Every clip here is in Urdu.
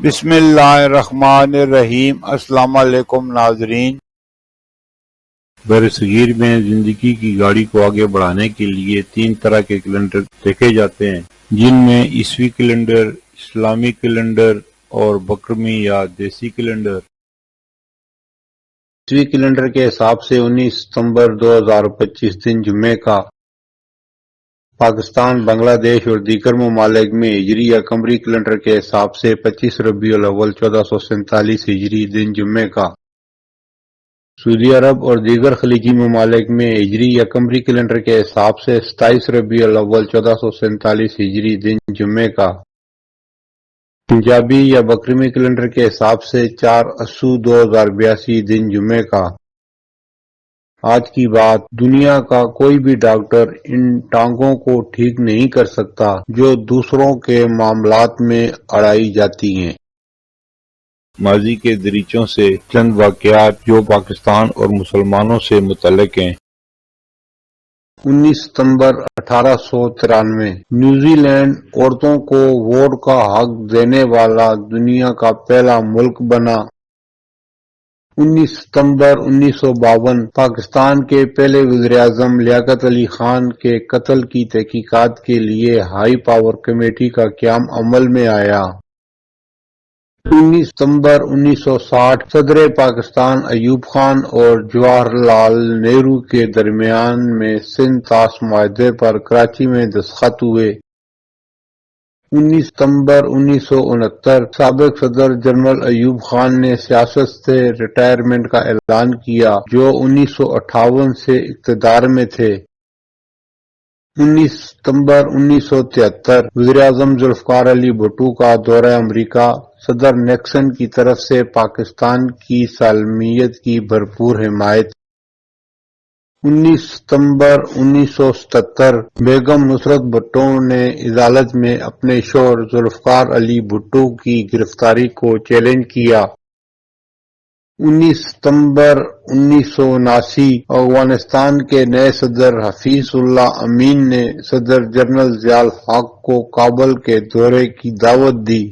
بسم اللہ الرحمن الرحیم۔ السلام علیکم ناظرین۔ برصغیر میں زندگی کی گاڑی کو آگے بڑھانے کے لیے 3 طرح کے کیلنڈر دیکھے جاتے ہیں، جن میں عیسوی کیلنڈر، اسلامی کیلنڈر اور بکرمی یا دیسی کیلنڈر۔ عیسوی کیلنڈر کے حساب سے 19 ستمبر 2025 دن جمعے کا پاکستان، بنگلہ دیش اور دیگر ممالک میں ہجری یا قمری کیلنڈر کے حساب سے 25 ربیع الاول 1447 ہجری دن جمعے کا سعودی عرب اور دیگر خلیجی ممالک میں ہجری یا قمری کیلنڈر کے حساب سے 27 ربیع الاول 1447 ہجری دن جمعے کا پنجابی یا بکرمی کیلنڈر کے حساب سے 4 اسو 2082 دن جمعے کا۔ آج کی بات، دنیا کا کوئی بھی ڈاکٹر ان ٹانگوں کو ٹھیک نہیں کر سکتا جو دوسروں کے معاملات میں اڑائی جاتی ہیں۔ ماضی کے دریچوں سے چند واقعات جو پاکستان اور مسلمانوں سے متعلق ہیں۔ 19 ستمبر 1893 نیوزی لینڈ عورتوں کو ووٹ کا حق دینے والا دنیا کا پہلا ملک بنا۔ 19 ستمبر 1952 پاکستان کے پہلے وزیراعظم لیاقت علی خان کے قتل کی تحقیقات کے لیے ہائی پاور کمیٹی کا قیام عمل میں آیا۔ 19 ستمبر 1960 صدر پاکستان ایوب خان اور جواہر لال نہرو کے درمیان میں سندھ طاس معاہدے پر کراچی میں دستخط ہوئے۔ 19 ستمبر 1969 سابق صدر جنرل ایوب خان نے سیاست سے ریٹائرمنٹ کا اعلان کیا، جو 1958 سے اقتدار میں تھے۔ 19 ستمبر 1973 وزیراعظم ذوالفقار علی بھٹو کا دورہ امریکہ، صدر نیکسن کی طرف سے پاکستان کی سالمیت کی بھرپور حمایت۔ 19 ستمبر 1977 بیگم نصرت بھٹو نے عدالت میں اپنے شوہر ذوالفقار علی بھٹو کی گرفتاری کو چیلنج کیا۔ 19 ستمبر 1979 افغانستان کے نئے صدر حفیظ اللہ امین نے صدر جنرل ضیاء الحق کو کابل کے دورے کی دعوت دی۔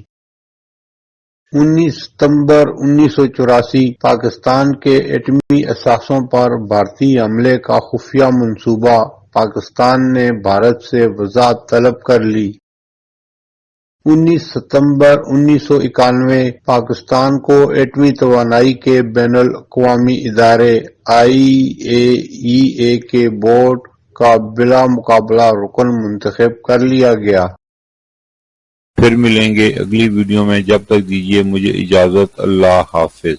19 ستمبر 1984 پاکستان کے ایٹمی اثاثوں پر بھارتی حملے کا خفیہ منصوبہ، پاکستان نے بھارت سے وضاحت طلب کر لی۔ 19 ستمبر 1991 پاکستان کو ایٹمی توانائی کے بین الاقوامی ادارے IAEA کے بورڈ کا بلا مقابلہ رکن منتخب کر لیا گیا۔ پھر ملیں گے اگلی ویڈیو میں، جب تک دیجیے مجھے اجازت، اللہ حافظ۔